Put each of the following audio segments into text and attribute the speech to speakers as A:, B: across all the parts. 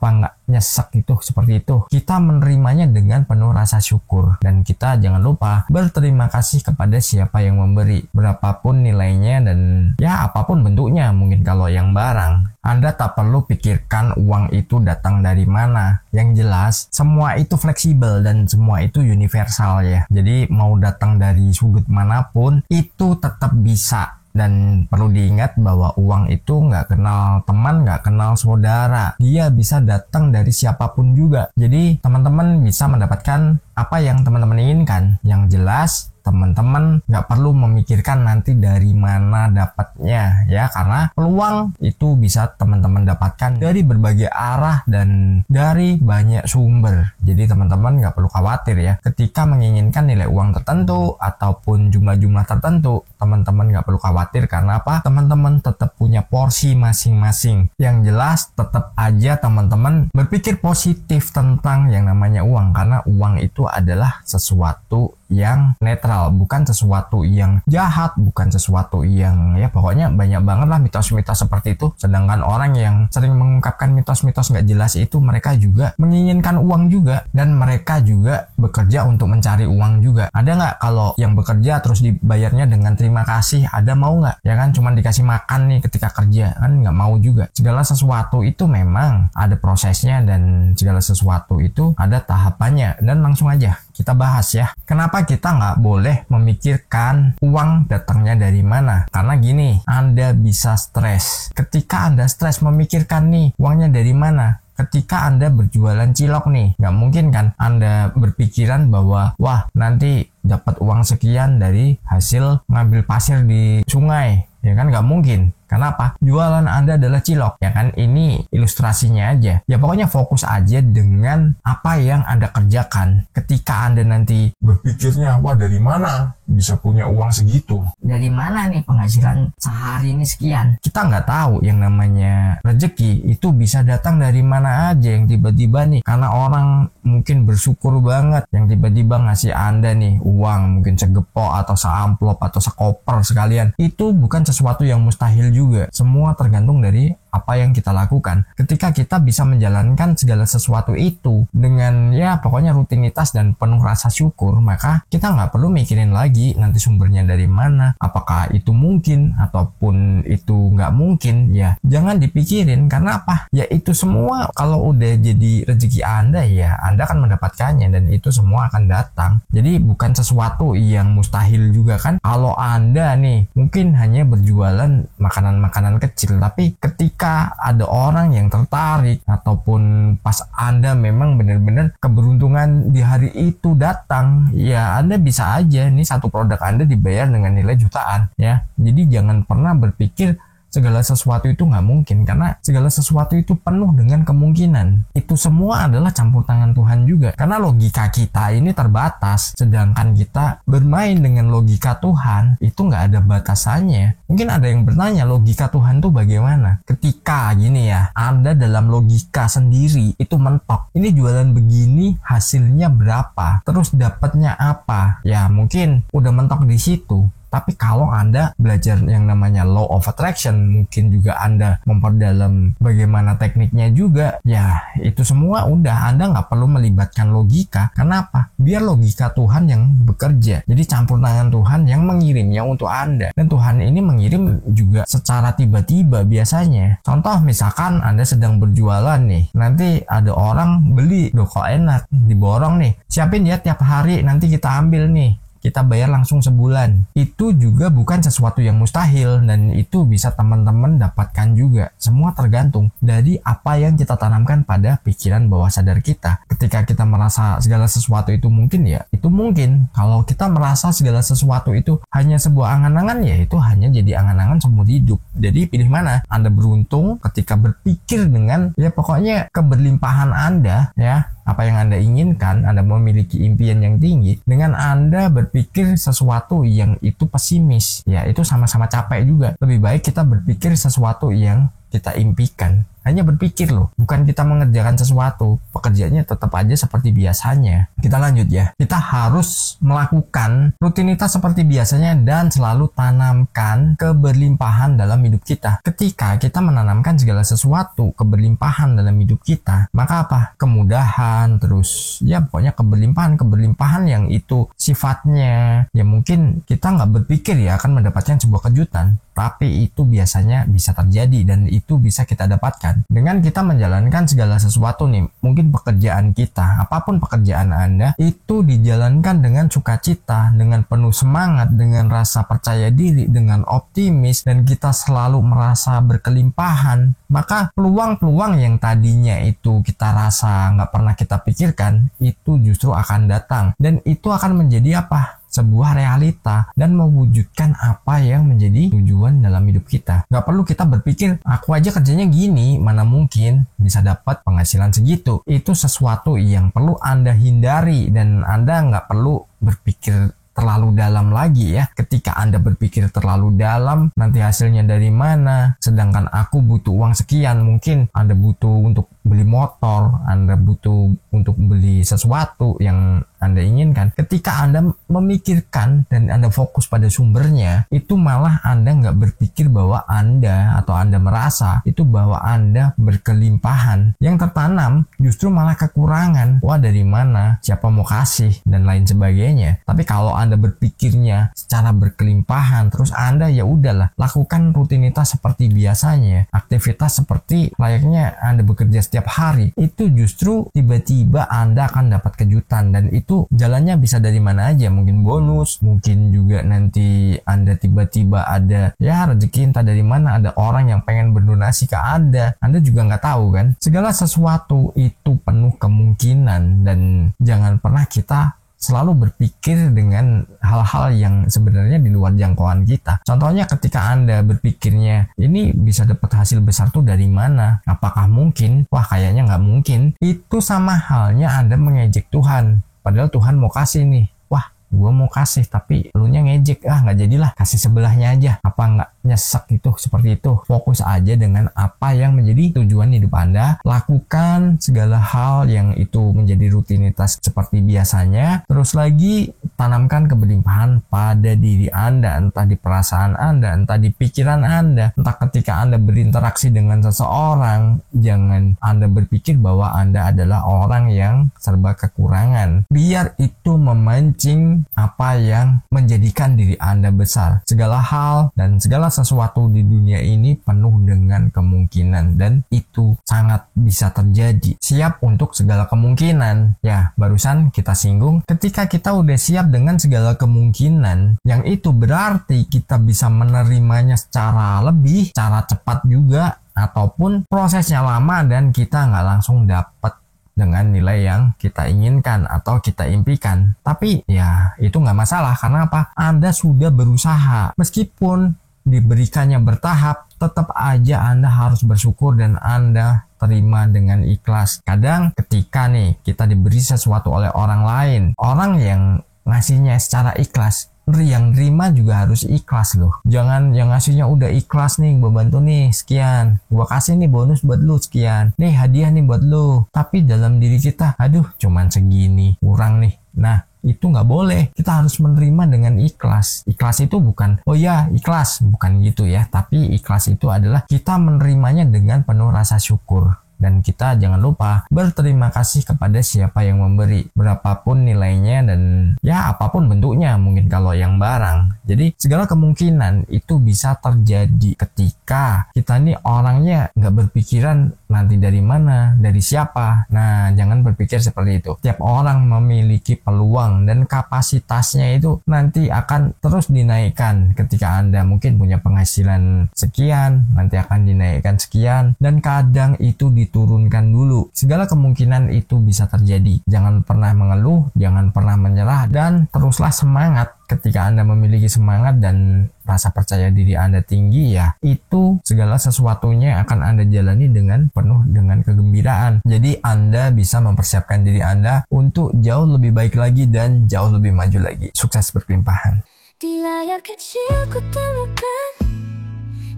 A: apa nggak nyesek itu seperti itu. Kita menerimanya dengan penuh rasa syukur, dan kita jangan lupa berterima kasih kepada siapa yang memberi, berapapun nilainya dan ya apapun bentuknya. Mungkin kalau yang barang, Anda tak perlu pikirkan uang itu datang dari mana. Yang jelas semua itu fleksibel dan semua itu universal ya. Jadi mau datang dari sudut manapun itu tetap bisa. Dan perlu diingat bahwa uang itu nggak kenal teman, nggak kenal saudara. Dia bisa datang dari siapapun juga. Jadi teman-teman bisa mendapatkan apa yang teman-teman inginkan. Yang jelas teman-teman nggak perlu memikirkan nanti dari mana dapatnya ya, karena peluang itu bisa teman-teman dapatkan dari berbagai arah dan dari banyak sumber. Jadi teman-teman nggak perlu khawatir ya ketika menginginkan nilai uang tertentu ataupun jumlah-jumlah tertentu. Teman-teman nggak perlu khawatir karena apa? Teman-teman tetap punya porsi masing-masing. Yang jelas tetap aja teman-teman berpikir positif tentang yang namanya uang, karena uang itu adalah sesuatu yang netral, bukan sesuatu yang jahat, bukan sesuatu yang ya pokoknya banyak banget lah mitos-mitos seperti itu. Sedangkan orang yang sering mengungkapkan mitos-mitos nggak jelas itu mereka juga menginginkan uang juga, dan mereka juga bekerja untuk mencari uang juga. Ada nggak kalau yang bekerja terus dibayarnya dengan terima kasih? Ada mau nggak? Ya kan cuma dikasih makan nih ketika kerja, kan nggak mau juga. Segala sesuatu itu memang ada prosesnya dan segala sesuatu itu ada tahapannya. Dan langsung aja kita bahas ya, kenapa kita nggak boleh memikirkan uang datangnya dari mana. Karena gini, Anda bisa stres. Ketika Anda stres memikirkan nih uangnya dari mana. Ketika Anda berjualan cilok nih, nggak mungkin kan Anda berpikiran bahwa wah nanti dapat uang sekian dari hasil ngambil pasir di sungai. Ya kan nggak mungkin. Kenapa? Jualan Anda adalah cilok, ya kan? Ini ilustrasinya aja. Ya pokoknya fokus aja dengan apa yang Anda kerjakan. Ketika Anda nanti berpikirnya, wah dari mana bisa punya uang segitu? Dari mana nih penghasilan sehari ini sekian? Kita nggak tahu yang namanya rezeki itu bisa datang dari mana aja yang tiba-tiba nih. Karena orang mungkin bersyukur banget yang tiba-tiba ngasih Anda nih uang, mungkin segepok atau seamplop atau sekoper sekalian. Itu bukan sesuatu yang mustahil juga. Semua tergantung dari apa yang kita lakukan. Ketika kita bisa menjalankan segala sesuatu itu dengan ya pokoknya rutinitas dan penuh rasa syukur, maka kita nggak perlu mikirin lagi nanti sumbernya dari mana, apakah itu mungkin ataupun itu nggak mungkin. Ya jangan dipikirin, karena apa? Ya itu semua kalau udah jadi rezeki Anda, ya Anda akan mendapatkannya dan itu semua akan datang. Jadi bukan sesuatu yang mustahil juga kan. Kalau Anda nih mungkin hanya berjualan makanan-makanan kecil, tapi ketika ada orang yang tertarik ataupun pas Anda memang benar-benar keberuntungan di hari itu datang, ya Anda bisa aja nih satu produk Anda dibayar dengan nilai jutaan ya. Jadi jangan pernah berpikir segala sesuatu itu nggak mungkin, karena segala sesuatu itu penuh dengan kemungkinan. Itu semua adalah campur tangan Tuhan juga, karena logika kita ini terbatas, sedangkan kita bermain dengan logika Tuhan itu nggak ada batasannya. Mungkin ada yang bertanya, logika Tuhan tuh bagaimana? Ketika gini ya, Anda dalam logika sendiri itu mentok, ini jualan begini hasilnya berapa, terus dapatnya apa, ya mungkin udah mentok di situ. Tapi kalau Anda belajar yang namanya law of attraction, mungkin juga Anda memperdalam bagaimana tekniknya juga, ya itu semua udah Anda nggak perlu melibatkan logika. Kenapa? Biar logika Tuhan yang bekerja. Jadi campur tangan Tuhan yang mengirimnya untuk Anda. Dan Tuhan ini mengirim juga secara tiba-tiba biasanya. Contoh misalkan Anda sedang berjualan nih, nanti ada orang beli, loh kok enak, diborong nih, siapin ya tiap hari, nanti kita ambil nih, kita bayar langsung sebulan. Itu juga bukan sesuatu yang mustahil, dan itu bisa teman-teman dapatkan juga. Semua tergantung dari apa yang kita tanamkan pada pikiran bawah sadar kita. Ketika kita merasa segala sesuatu itu mungkin, ya itu mungkin. Kalau kita merasa segala sesuatu itu hanya sebuah angan-angan, ya itu hanya jadi angan-angan seumur hidup. Jadi pilih mana? Anda beruntung ketika berpikir dengan ya pokoknya keberlimpahan Anda, ya apa yang Anda inginkan, Anda memiliki impian yang tinggi. Dengan Anda berpikir sesuatu yang itu pesimis, ya itu sama-sama capek juga. Lebih baik kita berpikir sesuatu yang kita impikan. Hanya berpikir loh, bukan kita mengerjakan sesuatu. Pekerjaannya tetap aja seperti biasanya. Kita lanjut ya. Kita harus melakukan rutinitas seperti biasanya dan selalu tanamkan keberlimpahan dalam hidup kita. Ketika kita menanamkan segala sesuatu, keberlimpahan dalam hidup kita, maka apa? Kemudahan, terus ya pokoknya keberlimpahan yang itu sifatnya ya mungkin kita nggak berpikir ya akan mendapatkan sebuah kejutan. Tapi itu biasanya bisa terjadi dan itu bisa kita dapatkan dengan kita menjalankan segala sesuatu nih. Mungkin pekerjaan kita, apapun pekerjaan Anda, itu dijalankan dengan sukacita, dengan penuh semangat, dengan rasa percaya diri, dengan optimis, dan kita selalu merasa berkelimpahan. Maka peluang-peluang yang tadinya itu kita rasa nggak pernah kita pikirkan, itu justru akan datang. Dan itu akan menjadi apa? Sebuah realita dan mewujudkan apa yang menjadi tujuan dalam hidup kita. Nggak perlu kita berpikir, aku aja kerjanya gini, mana mungkin bisa dapat penghasilan segitu. Itu sesuatu yang perlu Anda hindari dan Anda nggak perlu berpikir terlalu dalam lagi ya. Ketika Anda berpikir terlalu dalam, nanti hasilnya dari mana? Sedangkan aku butuh uang sekian, mungkin Anda butuh untuk beli motor, Anda butuh untuk beli sesuatu yang Anda inginkan. Ketika Anda memikirkan dan Anda fokus pada sumbernya, itu malah Anda nggak berpikir bahwa Anda atau Anda merasa itu bahwa Anda berkelimpahan. Yang tertanam justru malah kekurangan. Wah, dari mana? Siapa mau kasih? Dan lain sebagainya. Tapi kalau Anda berpikirnya secara berkelimpahan, terus Anda ya udahlah, lakukan rutinitas seperti biasanya, aktivitas seperti layaknya Anda bekerja setiap hari, itu justru tiba-tiba Anda akan dapat kejutan. Dan itu jalannya bisa dari mana aja, mungkin bonus, mungkin juga nanti Anda tiba-tiba ada ya rezeki entah dari mana, ada orang yang pengen berdonasi ke Anda juga nggak tahu kan. Segala sesuatu itu penuh kemungkinan dan jangan pernah kita selalu berpikir dengan hal-hal yang sebenarnya di luar jangkauan kita. Contohnya ketika Anda berpikirnya ini bisa dapat hasil besar tuh dari mana? Apakah mungkin? Wah, kayaknya nggak mungkin. Itu sama halnya Anda mengejek Tuhan. Padahal Tuhan mau kasih nih. Wah, gue mau kasih tapi elunya ngejek. Nggak jadilah, kasih sebelahnya aja. Apa nggak nyesek itu seperti itu? Fokus aja dengan apa yang menjadi tujuan hidup Anda. Lakukan segala hal yang itu menjadi rutinitas seperti biasanya. Terus lagi tanamkan keberlimpahan pada diri Anda, entah di perasaan Anda, entah di pikiran Anda, entah ketika Anda berinteraksi dengan seseorang. Jangan Anda berpikir bahwa Anda adalah orang yang serba kekurangan. Biar itu memancing apa yang menjadikan diri Anda besar. Segala hal dan segala sesuatu di dunia ini penuh dengan kemungkinan dan itu sangat bisa terjadi. Siap untuk segala kemungkinan. Ya, barusan kita singgung, ketika kita udah siap dengan segala kemungkinan, yang itu berarti kita bisa menerimanya secara lebih, secara cepat juga, ataupun prosesnya lama dan kita nggak langsung dapat dengan nilai yang kita inginkan atau kita impikan. Tapi ya itu nggak masalah, karena apa? Anda sudah berusaha. Meskipun diberikannya bertahap, tetap aja Anda harus bersyukur dan Anda terima dengan ikhlas. Kadang ketika nih kita diberi sesuatu oleh orang lain, orang yang ngasihnya secara ikhlas, yang terima juga harus ikhlas loh. Jangan yang ngasihnya udah ikhlas nih, gua bantu nih sekian, gua kasih nih bonus buat lu sekian, nih hadiah nih buat lu, tapi dalam diri kita, aduh cuman segini, kurang nih. Nah, itu nggak boleh. Kita harus menerima dengan ikhlas. Ikhlas itu bukan, oh ya ikhlas, bukan gitu ya. Tapi ikhlas itu adalah kita menerimanya dengan penuh rasa syukur. Dan kita jangan lupa berterima kasih kepada siapa yang memberi, berapapun nilainya dan ya apapun bentuknya, mungkin kalau yang barang. Jadi segala kemungkinan itu bisa terjadi ketika kita nih orangnya nggak berpikiran nanti dari mana, dari siapa. Nah, jangan berpikir seperti itu. Tiap orang memiliki peluang dan kapasitasnya itu nanti akan terus dinaikkan. Ketika Anda mungkin punya penghasilan sekian, nanti akan dinaikkan sekian, dan kadang itu diturunkan dulu. Segala kemungkinan itu bisa terjadi. Jangan pernah mengeluh, jangan pernah menyerah, dan teruslah semangat. Ketika Anda memiliki semangat dan rasa percaya diri Anda tinggi, ya itu segala sesuatunya akan Anda jalani dengan penuh dengan kegembiraan. Jadi Anda bisa mempersiapkan diri Anda untuk jauh lebih baik lagi dan jauh lebih maju lagi. Sukses berkelimpahan.
B: Di layar kecil ku temukan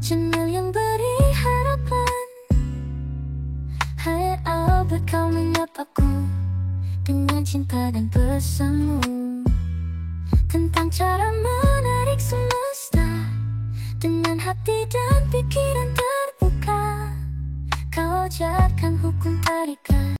B: channel yang beri harapan. Albert kau menyapaku dengan cinta dan pesanmu, tentang cara menarik semesta dengan hati dan pikiran terbuka. Kau ajarkan hukum tarikan